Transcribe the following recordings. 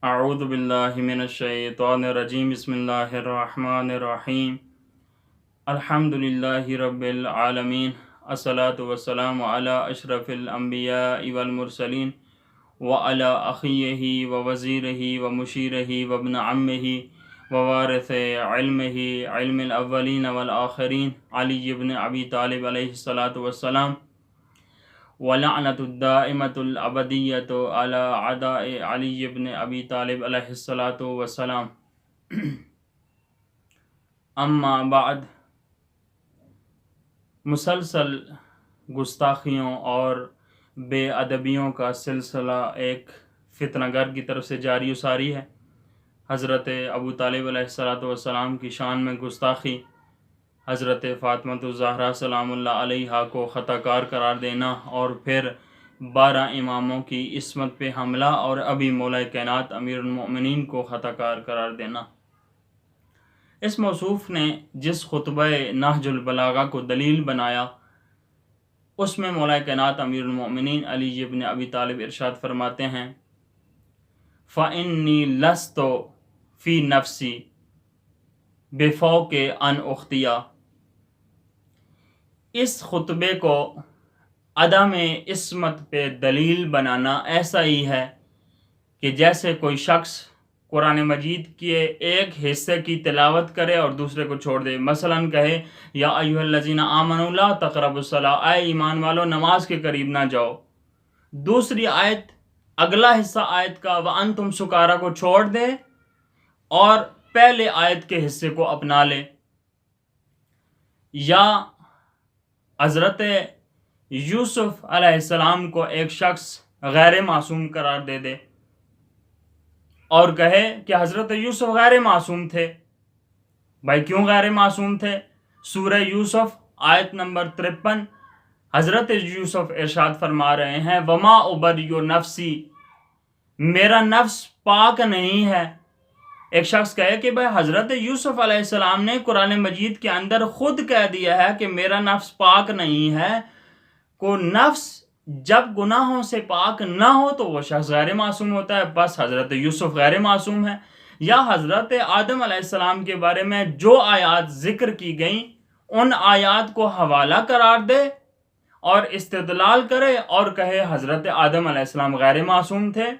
اعوذ باللہ من الشیطان الرجیم بسم اللہ الرحمن الرحیم الحمد للہ رب العالمین الصلاة والسلام علی اشرف الانبیاء والمرسلین وعلی اخیہ ووزیرہ ومشیرہ وابن عمہ ووارث علمہ علم الاولین والآخرین علی بن ابی طالب علیہ الصلاة والسلام وَلَعْنَةُ الدَّائِمَةُ الْأَبَدِيَّةُ عَلَىٰ أَعْدَاءِ عَلِيِّ بْنِ أَبِي طالب علیہ الصلاۃ والسلام۔ اما بعد، مسلسل گستاخیوں اور بے ادبیوں کا سلسلہ ایک فتنہ گر کی طرف سے جاری و ساری ہے۔ حضرت ابو طالب علیہ الصلاۃ والسلام کی شان میں گستاخی، حضرت فاطمہ الزہرا سلام اللہ علیہا کو خطا کار قرار دینا، اور پھر 12 اماموں کی عصمت پہ حملہ اور ابھی مولا کائنات امیر المؤمنین کو خطا کار قرار دینا۔ اس موصوف نے جس خطبہ نہج البلاغہ کو دلیل بنایا، اس میں مولا کائنات امیر المؤمنین علی بن ابی طالب ارشاد فرماتے ہیں: فَإِنِّي لَسْتُ فِي نَفْسِي بِفَوْقِ أَنْ أُخْطِئَ۔ اس خطبے کو عدم عصمت پہ دلیل بنانا ایسا ہی ہے کہ جیسے کوئی شخص قرآن مجید کے ایک حصے کی تلاوت کرے اور دوسرے کو چھوڑ دے۔ مثلاً کہے یا ایھا الذین آمنوا لا تقربوا الصلاۃ، اے ایمان والو نماز کے قریب نہ جاؤ۔ دوسری آیت، اگلا حصہ آیت کا وانتم سکارا کو چھوڑ دے اور پہلے آیت کے حصے کو اپنا لے۔ یا حضرت یوسف علیہ السلام کو ایک شخص غیر معصوم قرار دے دے اور کہے کہ حضرت یوسف غیر معصوم تھے۔ بھائی کیوں غیر معصوم تھے؟ سورہ یوسف آیت نمبر 53، حضرت یوسف ارشاد فرما رہے ہیں وما ابرئ نفسی، میرا نفس پاک نہیں ہے۔ ایک شخص کہے کہ بھائی حضرت یوسف علیہ السلام نے قرآن مجید کے اندر خود کہہ دیا ہے کہ میرا نفس پاک نہیں ہے۔ کو نفس جب گناہوں سے پاک نہ ہو تو وہ شخص غیر معصوم ہوتا ہے، بس حضرت یوسف غیر معصوم ہے۔ یا حضرت آدم علیہ السلام کے بارے میں جو آیات ذکر کی گئیں ان آیات کو حوالہ قرار دے اور استدلال کرے اور کہے حضرت آدم علیہ السلام غیر معصوم تھے۔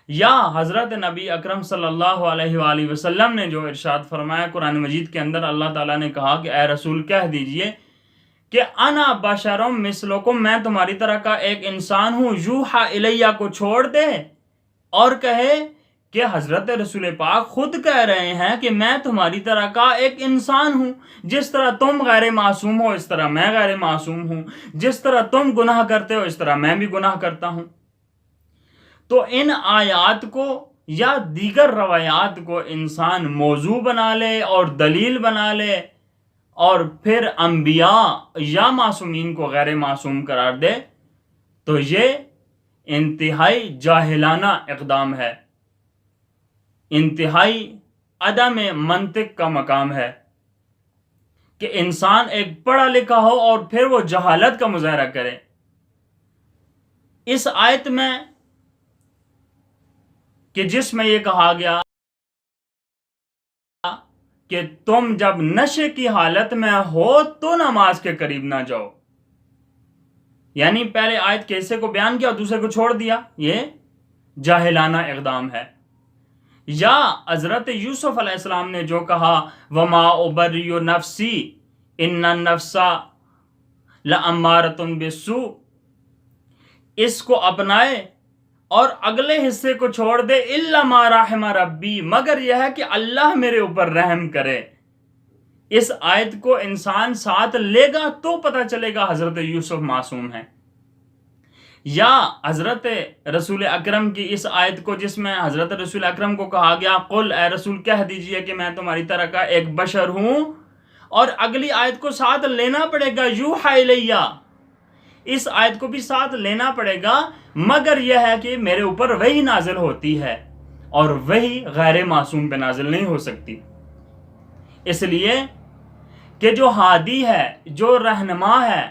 یا حضرت نبی اکرم صلی اللہ علیہ وآلہ وسلم نے جو ارشاد فرمایا قرآن مجید کے اندر، اللہ تعالیٰ نے کہا کہ اے رسول کہہ دیجئے کہ انا بشرم مثلکم، میں تمہاری طرح کا ایک انسان ہوں، یوحا الیہ کو چھوڑ دے اور کہے کہ حضرت رسول پاک خود کہہ رہے ہیں کہ میں تمہاری طرح کا ایک انسان ہوں، جس طرح تم غیر معصوم ہو اس طرح میں غیر معصوم ہوں، جس طرح تم گناہ کرتے ہو اس طرح میں بھی گناہ کرتا ہوں۔ تو ان آیات کو یا دیگر روایات کو انسان موضوع بنا لے اور دلیل بنا لے اور پھر انبیاء یا معصومین کو غیر معصوم قرار دے تو یہ انتہائی جاہلانہ اقدام ہے، انتہائی عدم منطق کا مقام ہے کہ انسان ایک پڑھا لکھا ہو اور پھر وہ جہالت کا مظاہرہ کرے۔ اس آیت میں کہ جس میں یہ کہا گیا کہ تم جب نشے کی حالت میں ہو تو نماز کے قریب نہ جاؤ، یعنی پہلے آیت کے حصے کو بیان کیا اور دوسرے کو چھوڑ دیا، یہ جاہلانہ اقدام ہے۔ یا حضرت یوسف علیہ السلام نے جو کہا وما ابرئ نفسی ان النفس لامارۃ بالسوء، اس کو اپنائے اور اگلے حصے کو چھوڑ دے الا ما رحم ربی، مگر یہ ہے کہ اللہ میرے اوپر رحم کرے۔ اس آیت کو انسان ساتھ لے گا تو پتہ چلے گا حضرت یوسف معصوم ہیں۔ یا حضرت رسول اکرم کی اس آیت کو جس میں حضرت رسول اکرم کو کہا گیا قل، اے رسول کہہ دیجئے کہ میں تمہاری طرح کا ایک بشر ہوں، اور اگلی آیت کو ساتھ لینا پڑے گا یوحا الیہ، اس آیت کو بھی ساتھ لینا پڑے گا، مگر یہ ہے کہ میرے اوپر وحی نازل ہوتی ہے اور وحی غیر معصوم پہ نازل نہیں ہو سکتی، اس لیے کہ جو ہادی ہے، جو رہنما ہے،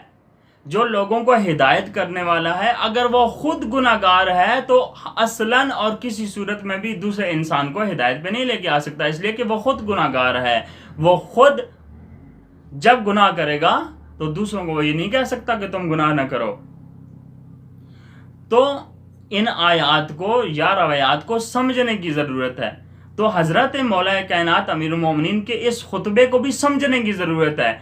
جو لوگوں کو ہدایت کرنے والا ہے اگر وہ خود گناہ گار ہے تو اصلاً اور کسی صورت میں بھی دوسرے انسان کو ہدایت پہ نہیں لے کے آ سکتا، اس لیے کہ وہ خود گناہ گار ہے۔ وہ خود جب گناہ کرے گا تو دوسروں کو وہ یہ نہیں کہہ سکتا کہ تم گناہ نہ کرو۔ تو ان آیات کو یا روایات کو سمجھنے کی ضرورت ہے۔ تو حضرت مولا کائنات امیر المومنین کے اس خطبے کو بھی سمجھنے کی ضرورت ہے۔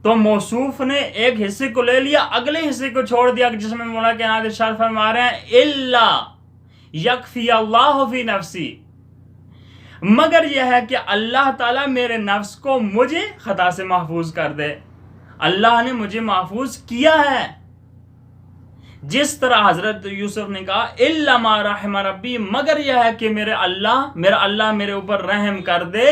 تو موصوف نے ایک حصے کو لے لیا، اگلے حصے کو چھوڑ دیا جس میں مولا کائنات ارشاد فرما رہے ہیں الا یکفی اللہ فی نفسی، مگر یہ ہے کہ اللہ تعالیٰ میرے نفس کو مجھے خطا سے محفوظ کر دے۔ اللہ نے مجھے محفوظ کیا ہے، جس طرح حضرت یوسف نے کہا الا ما رحم ربی، مگر یہ ہے کہ میرا اللہ میرے اوپر رحم کر دے۔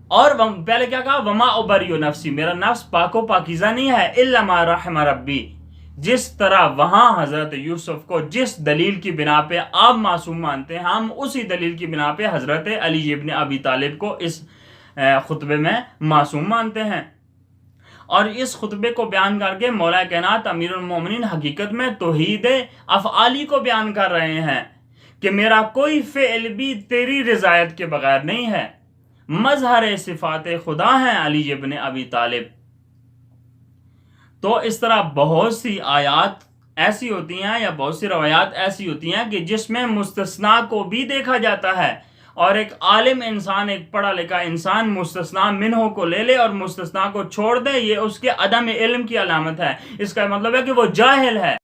اور پہلے کیا کہا، وما ابری نفسی، میرا نفس پاک و پاکیزہ نہیں ہے، الا ما رحم ربی۔ جس طرح وہاں حضرت یوسف کو جس دلیل کی بنا پہ آپ معصوم مانتے ہیں، ہم اسی دلیل کی بنا پہ حضرت علی ابن ابی طالب کو اس خطبے میں معصوم مانتے ہیں۔ اور اس خطبے کو بیان کر کے مولا کائنات امیر المومنین حقیقت میں توحید افعالی کو بیان کر رہے ہیں کہ میرا کوئی فعل بھی تیری رضایت کے بغیر نہیں ہے، مظہر صفات خدا ہیں علی ابن ابی طالب۔ تو اس طرح بہت سی آیات ایسی ہوتی ہیں یا بہت سی روایات ایسی ہوتی ہیں کہ جس میں مستثنیٰ کو بھی دیکھا جاتا ہے، اور ایک عالم انسان، ایک پڑھا لکھا انسان مستثنیٰ منہ کو لے لے اور مستثنیٰ کو چھوڑ دے، یہ اس کے عدم علم کی علامت ہے۔ اس کا مطلب ہے کہ وہ جاہل ہے۔